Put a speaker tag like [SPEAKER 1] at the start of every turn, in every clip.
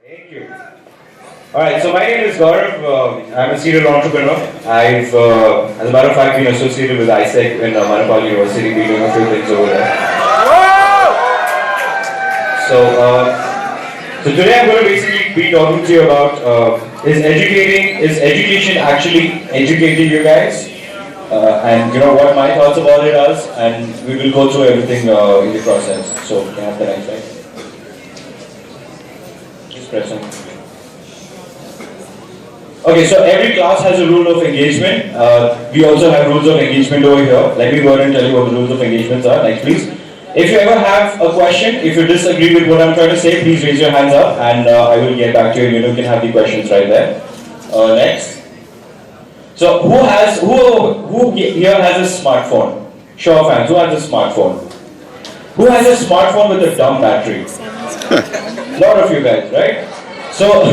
[SPEAKER 1] Thank you. All right, so my name is Gaurav. I'm a serial entrepreneur. I've, as a matter of fact, been associated with ISEC in Manipal University, been doing a few things over there. So, so today I'm going to basically be talking to you about is education actually educating you guys? And you know what my thoughts about it is, and we will go through everything in the process. So, can I have the next slide? Just press on. Okay, so every class has a rule of engagement. We also have rules of engagement over here. Let me go ahead and tell you what the rules of engagements are. Next, please. If you ever have a question, if you disagree with what I'm trying to say, please raise your hands up and I will get back to you. You can have the questions right there. Next. So who here has a smartphone? Show of hands. Who has a smartphone? Who has a smartphone with a dumb battery? A lot of you guys, right? So,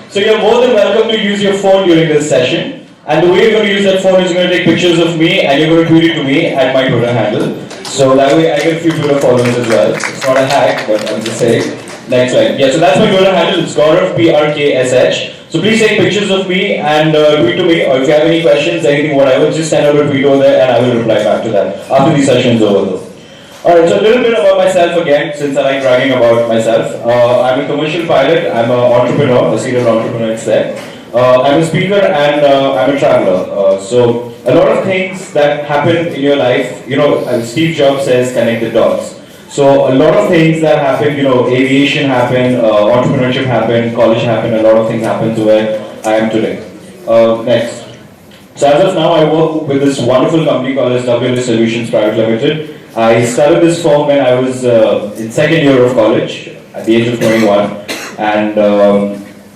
[SPEAKER 1] so you're more than welcome to use your phone during this session. And the way you're going to use that phone is you're going to take pictures of me and you're going to tweet it to me at my Twitter handle. So that way I get a few Twitter followers as well. It's not a hack, but I'm just saying. Next slide. Yeah, so that's my Twitter handle. It's Gaurav PRKSH. So please take pictures of me and tweet to me. Or if you have any questions, anything, whatever, just send out a tweet over there and I will reply back to that after the session is over though. Alright, so a little bit about myself again, since I like bragging about myself. I'm a commercial pilot, I'm an entrepreneur, a serial entrepreneur instead. I'm a speaker and I'm a traveler. So a lot of things that happen in your life, you know, Steve Jobs says connect the dots. So a lot of things that happen, you know, aviation happened, entrepreneurship happened, college happened, a lot of things happened to where I am today. Next. So as of now, I work with this wonderful company called as WLS Solutions Private Limited. I started this firm when I was in second year of college at the age of 21, and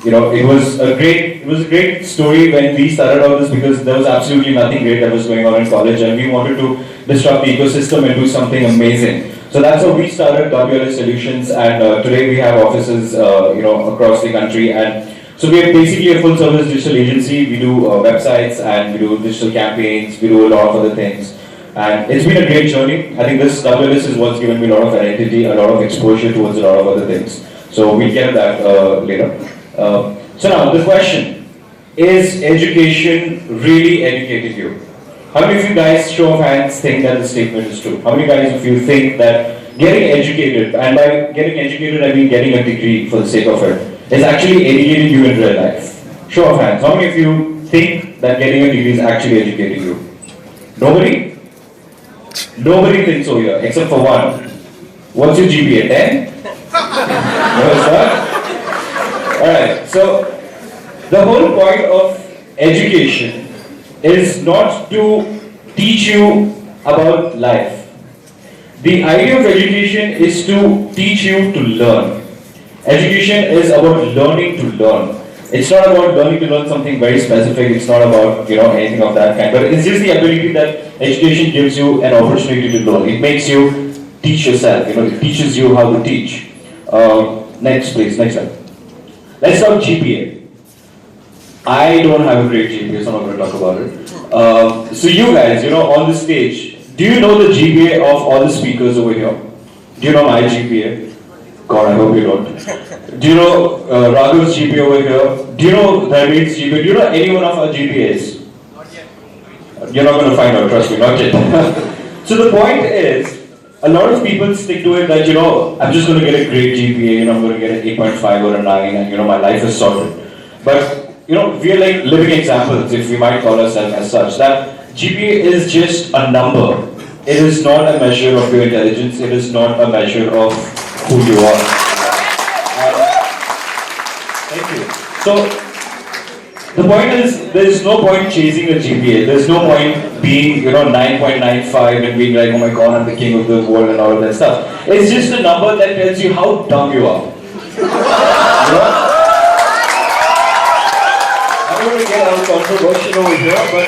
[SPEAKER 1] you know it was a great story when we started out this because there was absolutely nothing great that was going on in college, and we wanted to disrupt the ecosystem and do something amazing. So that's how we started WLS Solutions, and today we have offices you know across the country, and so we are basically a full service digital agency. We do websites and we do digital campaigns. We do a lot of other things. And it's been a great journey. I think this WLS is what's given me a lot of identity, a lot of exposure towards a lot of other things. So we'll get to that later. So now the question, is education really educating you? How many of you guys, show of hands, think that the statement is true? How many guys of you think that getting educated, and by getting educated I mean getting a degree for the sake of it, is actually educating you in real life? Show of hands. How many of you think that getting a degree is actually educating you? Nobody? Nobody thinks so here, except for one. What's your GPA? 10? No, sir? Alright, so the whole point of education is not to teach you about life. The idea of education is to teach you to learn. Education is about learning to learn. It's not about learning to learn something very specific. It's not about anything of that kind. But it's just the ability that education gives you an opportunity to learn. It makes you teach yourself. It teaches you how to teach. Next, please. Next slide. Let's talk GPA. I don't have a great GPA, so I'm not going to talk about it. So you guys, on the stage, do you know the GPA of all the speakers over here? Do you know my GPA? God, I hope you don't. Do you know Raghav's GPA over here? Do you know Dharmeet's GPA? Do you know any one of our GPAs? Not yet. You're not going to find out, trust me, not yet. So the point is, a lot of people stick to it that, I'm just going to get a great GPA, I'm going to get an 8.5 or a 9 and, my life is sorted. But, we are like living examples, if we might call ourselves as such, that GPA is just a number. It is not a measure of your intelligence. It is not a measure of who you are. Thank you. So, the point is, there is no point chasing a GPA. There is no point being, 9.95 and being like, oh my God, I'm the king of the world and all of that stuff. It's just a number that tells you how dumb you are. I'm going to get out controversial over here,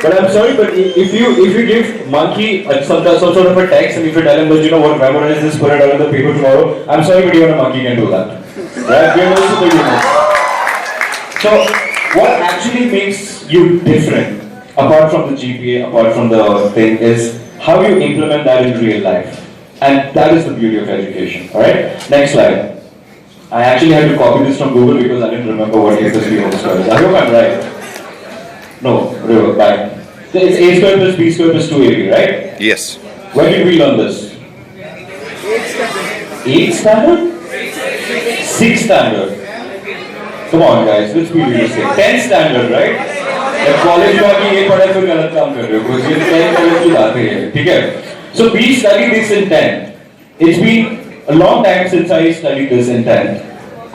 [SPEAKER 1] but I'm sorry, but if you give monkey some sort of a text and if you tell him that what, memorize this, put it out on the paper tomorrow, I'm sorry, but even a monkey can do that. Right? We are no superhumans. So what actually makes you different, apart from the GPA, apart from the thing, is how you implement that in real life. And that is the beauty of education. Alright? Next slide. I actually had to copy this from Google because I didn't remember what A plus B whole square is. I hope I'm right. No, real back. So it's A square plus B square plus 2AB, right?
[SPEAKER 2] Yes.
[SPEAKER 1] When did we learn this? 8th standard? 6th standard? Come on guys, let's be realistic. 10th standard, right? जब college में आके ये पढ़े फिर गलत काम कर रहे हो कुछ ये 10th कॉलेज की बात है ठीक है so we studied this in 10th it's been a long time since I studied this in 10th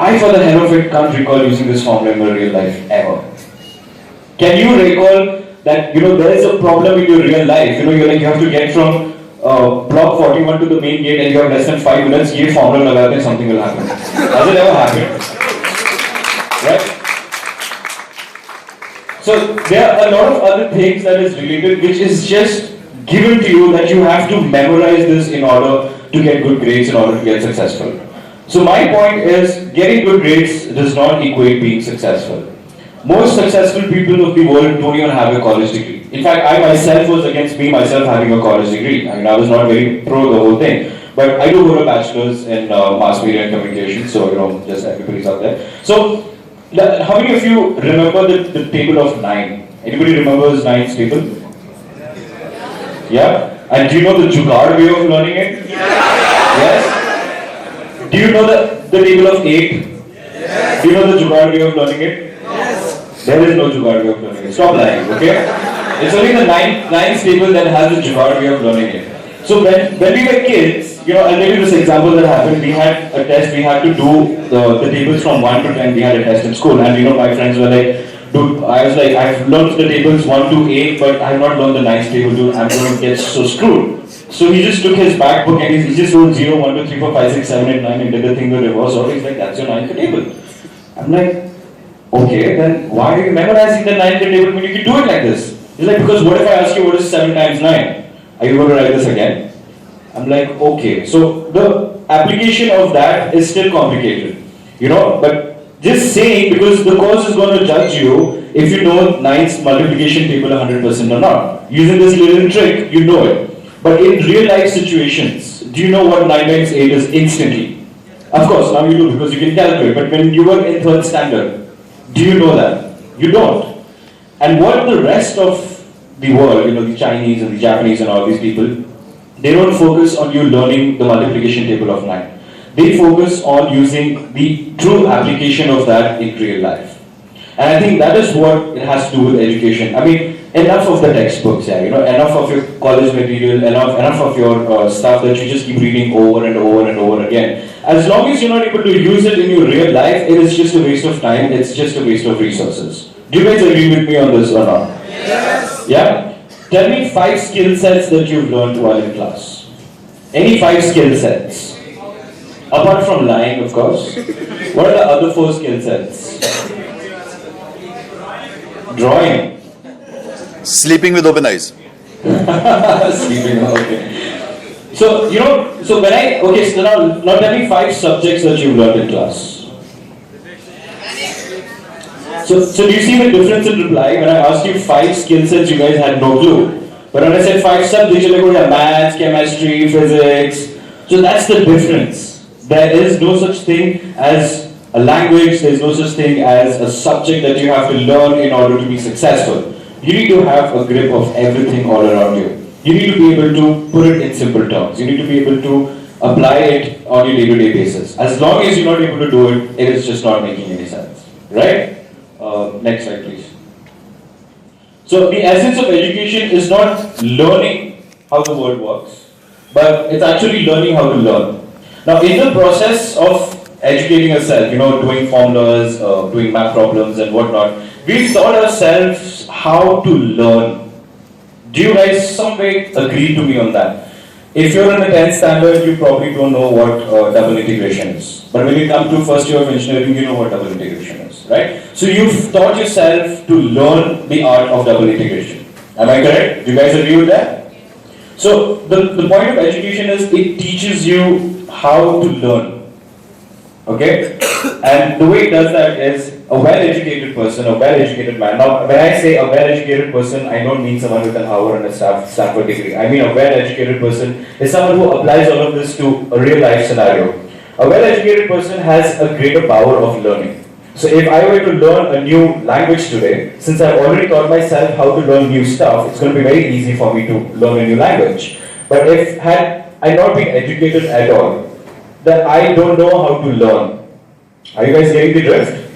[SPEAKER 1] I for the hell of it can't recall using this formula in my real life ever can you recall that there is a problem in your real life you're like you have to get from block 41 to the main gate and you have less than 5 minutes ये formula लगाते हैं something will happen has it ever happened right so there are a lot of other things that is related which is just given to you that you have to memorize this in order to get good grades in order to get successful so my point is getting good grades does not equate being successful most successful people of the world don't even have a college degree in fact I myself was against me myself having a college degree I mean I was not very pro the whole thing but I do hold a bachelor's in mass media and communication so just everybody's out there so how many of you remember the table of 9? Anybody remembers 9's table? Yeah? And do you know the Jugaad way of learning it? Yes? Do you know the table of 8? Yes. Do you know the Jugaad way of learning it? Yes. There is no Jugaad way of learning it. Stop lying, okay? It's only the 9's table that has the Jugaad way of learning it. So when we were kids, I'll give you this example that happened. We had a test, we had to do the tables from 1 to 10, we had a test in school and my friends were like, dude, I was like, I've learned the tables 1 to 8 but I have not learned the 9th table, dude, I'm going to get so screwed. So he just took his back book and he just wrote 0, 1, 2, 3, 4, 5, 6, 7, 8, 9 and did the thing the reverse order. He's like, that's your 9th table. I'm like, okay, then why are you memorizing the 9th table when you can do it like this? He's like, because what if I ask you what is 7 times 9? Are you going to write this again? I'm like, okay. So the application of that is still complicated, but just saying because the course is going to judge you if you know 9's multiplication table 100% or not. Using this little trick, you know it. But in real life situations, do you know what 9 times 8 is instantly? Of course, now you do because you can calculate. But when you were in 3rd standard, do you know that? You don't. And what the rest of the world, the Chinese and the Japanese and all these people, they don't focus on you learning the multiplication table of 9. They focus on using the true application of that in real life. And I think that is what it has to do with education. I mean, enough of the textbooks, enough of your college material, enough of your stuff that you just keep reading over and over and over again. As long as you're not able to use it in your real life, it is just a waste of time, it's just a waste of resources. Do you guys agree with me on this or not? Yes. Yeah? Tell me 5 skill sets that you've learned while in class. Any 5 skill sets? Apart from lying, of course. What are the other 4 skill sets? Drawing.
[SPEAKER 2] Sleeping with open eyes.
[SPEAKER 1] Sleeping, okay. So, so now tell me 5 subjects that you've learned in class. So do you see the difference in reply? When I asked you 5 skill sets, you guys had no clue. But when I said 5 subjects, you're like, oh yeah, maths, chemistry, physics. So that's the difference. There is no such thing as a language, there is no such thing as a subject that you have to learn in order to be successful. You need to have a grip of everything all around you. You need to be able to put it in simple terms. You need to be able to apply it on your day-to-day basis. As long as you're not able to do it, it is just not making any sense. Right? Next slide, please. So the essence of education is not learning how the world works, but it's actually learning how to learn. Now, in the process of educating yourself, doing formulas, doing math problems and whatnot, we've taught ourselves how to learn. Do you guys some way agree to me on that? If you're in the 10th standard, you probably don't know what double integration is. But when you come to first year of engineering, you know what double integration is, right? So you've taught yourself to learn the art of double integration. Am I correct? Do you guys agree with that? So the point of education is it teaches you how to learn. Okay? And the way it does that is a well-educated person, a well-educated man. Now, when I say a well-educated person, I don't mean someone with an Harvard and a Stanford degree. I mean a well-educated person is someone who applies all of this to a real-life scenario. A well-educated person has a greater power of learning. So if I were to learn a new language today, since I've already taught myself how to learn new stuff, it's going to be very easy for me to learn a new language. But if had I not been educated at all, then I don't know how to learn. Are you guys getting the drift?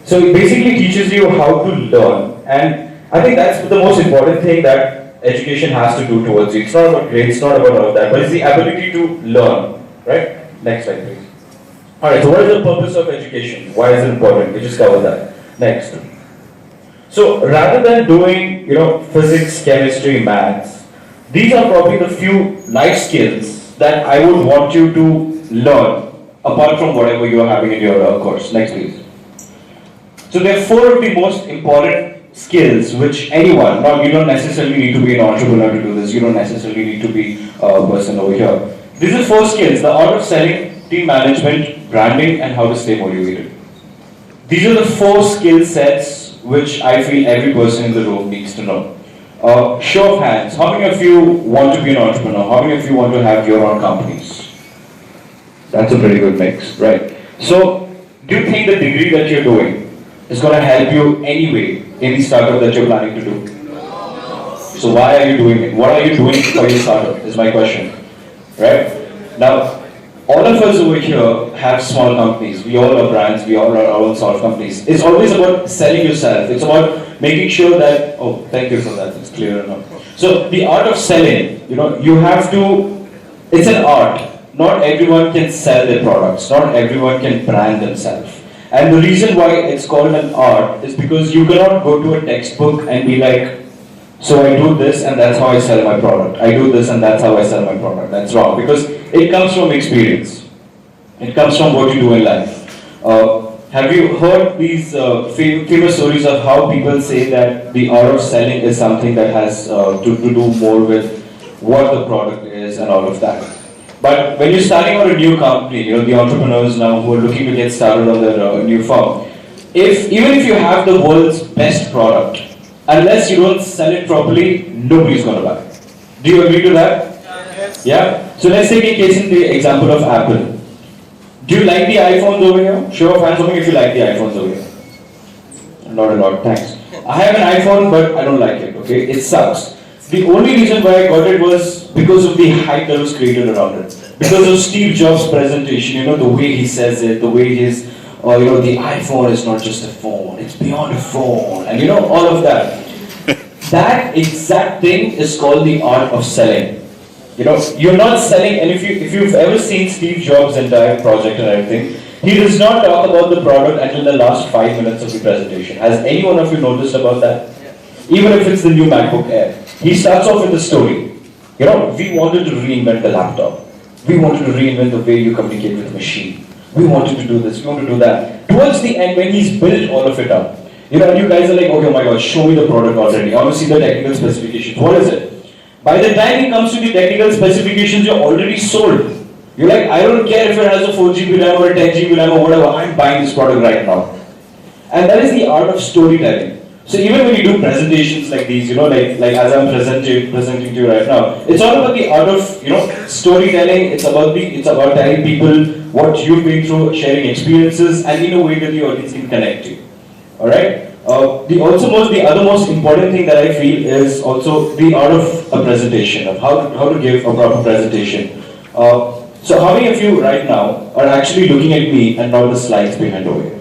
[SPEAKER 1] So it basically teaches you how to learn, and I think that's the most important thing that education has to do towards you. It's not about grades, it's not about all of that, but it's the ability to learn, right? Next slide, please. Alright, so what is the purpose of education? Why is it important? We just covered that. Next. So rather than doing, physics, chemistry, maths, these are probably the few life skills that I would want you to learn apart from whatever you are having in your course. Next, please. So there are 4 of the most important skills which anyone, you don't necessarily need to be an entrepreneur to do this, you don't necessarily need to be a person over here. These are 4 skills: the art of selling, team management, branding, and how to stay motivated. These are the 4 skill sets which I feel every person in the room needs to know. Show of hands, how many of you want to be an entrepreneur? How many of you want to have your own companies? That's a pretty good mix, right? So, do you think the degree that you're doing is going to help you anyway in the startup that you're planning to do? So why are you doing it? What are you doing for your startup is my question, right? Now, all of us over here have small companies. We all are brands, we all are our own sort of companies. It's always about selling yourself. It's about making sure that, oh, thank you for that, it's clear enough. So the art of selling, you have to, it's an art. Not everyone can sell their products. Not everyone can brand themselves. And the reason why it's called an art is because you cannot go to a textbook and be like, so I do this and that's how I sell my product. I do this and that's how I sell my product. That's wrong, because it comes from experience. It comes from what you do in life. Have you heard these famous stories of how people say that the art of selling is something that has to do more with what the product is and all of that? But when you're starting on a new company, the entrepreneurs now who are looking to get started on their new firm, even if you have the world's best product, unless you don't sell it properly, nobody's going to buy it. Do you agree to that? Yes. Yeah? So let's take a case in the example of Apple. Do you like the iPhones over here? Show of hands for me if you like the iPhones over here. Not a lot, thanks. I have an iPhone, but I don't like it, okay? It sucks. The only reason why I got it was because of the hype that was created around it. Because of Steve Jobs' presentation, the way he says it, the way his, the iPhone is not just a phone, it's beyond a phone, and all of that. That exact thing is called the art of selling. You're not selling, and if you've ever seen Steve Jobs' entire project and everything, he does not talk about the product until the last 5 minutes of the presentation. Has any one of you noticed about that? Even if it's the new MacBook Air. He starts off with the story. We wanted to reinvent the laptop. We wanted to reinvent the way you communicate with the machine. We wanted to do this, we wanted to do that. Towards the end, when he's built all of it up, and you guys are like, okay, oh my god, show me the product already. I want to see the technical specifications. What is it? By the time it comes to the technical specifications, you're already sold. You're like, I don't care if it has a 4 GB RAM or a 10 GB RAM or whatever, I'm buying this product right now. And that is the art of storytelling. So even when you do presentations like these, like as I'm presenting to you right now, it's all about the art of, storytelling. It's about telling people what you've been through, sharing experiences, and in a way that the audience can connect to. All right. The other most important thing that I feel is also the art of a presentation, of how to give a proper presentation. So how many of you right now are actually looking at me and not the slides behind over here?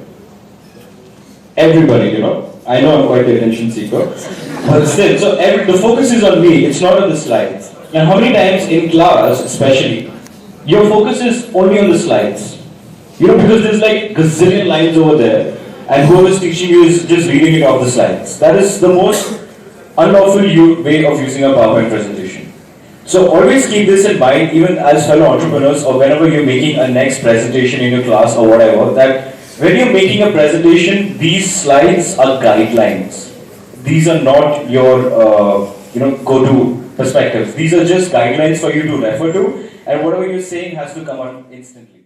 [SPEAKER 1] Everybody, I know I'm quite the attention seeker, but still, so the focus is on me, it's not on the slides. And how many times in class, especially, your focus is only on the slides? Because there's like gazillion lines over there, and whoever's teaching you is just reading it off the slides. That is the most unlawful way of using a PowerPoint presentation. So always keep this in mind, even as fellow entrepreneurs, or whenever you're making a next presentation in your class or whatever, that when you're making a presentation, these slides are guidelines. These are not your, go-to perspectives. These are just guidelines for you to refer to, and whatever you're saying has to come out instantly.